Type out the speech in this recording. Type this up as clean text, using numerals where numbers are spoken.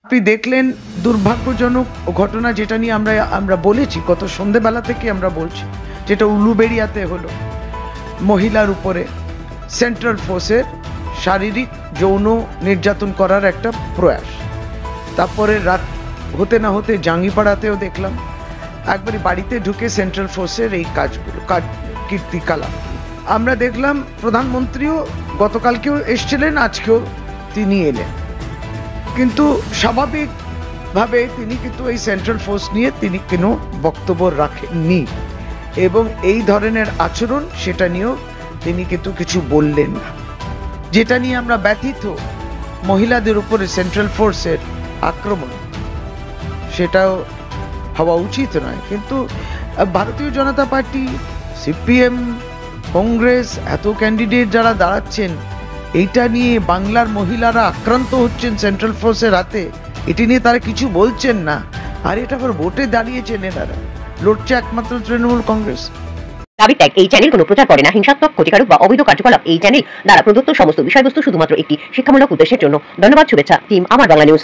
আপনি দেখলেন দুর্ভাগ্যজনক ঘটনা, যেটা নিয়ে আমরা বলেছি গত সন্ধেবেলা থেকে আমরা বলছি, যেটা উলুবেড়িয়াতে হলো মহিলার উপরে সেন্ট্রাল ফোর্সের শারীরিক যৌন নির্যাতন করার একটা প্রয়াস। তারপরে রাত হতে না হতে জাঙ্গিপাড়াতেও দেখলাম একবারই বাড়িতে ঢুকে সেন্ট্রাল ফোর্সের এই কীর্তিকলাপ আমরা দেখলাম। প্রধানমন্ত্রীও গতকালকেও এসছিলেন, আজকেও তিনি এলেন, কিন্তু স্বাভাবিকভাবে তিনি কিন্তু এই সেন্ট্রাল ফোর্স নিয়ে তিনি কোনো বক্তব্য রাখেননি এবং এই ধরনের আচরণ সেটা নিয়েও তিনি কিন্তু কিছু বললেন না। যেটা নিয়ে আমরা ব্যথিত, মহিলাদের উপরে সেন্ট্রাল ফোর্সের আক্রমণ, সেটাও হওয়া উচিত নয়। কিন্তু ভারতীয় জনতা পার্টি, সিপিএম, কংগ্রেস, এত ক্যান্ডিডেট যারা দাঁড়াচ্ছেন, এইটা নিয়ে বাংলার মহিলারা আক্রান্ত হচ্ছেন সেন্ট্রাল ফোর্সের হাতে, এটি নিয়ে তারা কিছু বলছেন না। আর এটা আবার ভোটে দাঁড়িয়েছেন, এনারা লড়ছে একমাত্র তৃণমূল কংগ্রেস। দাবি ট্যাগ এই চ্যানেল কোনো প্রচার করে না, হিংসাত্মক, ক্ষতিকারক বা অবৈধ কার্যকলাপ এই চ্যানেল দ্বারা প্রদত্ত সমস্ত বিষয়বস্তু শুধুমাত্র একটি শিক্ষামূলক উদ্দেশ্যের জন্য। ধন্যবাদ। শুভেচ্ছা টিম আমার বাংলা নিউজ।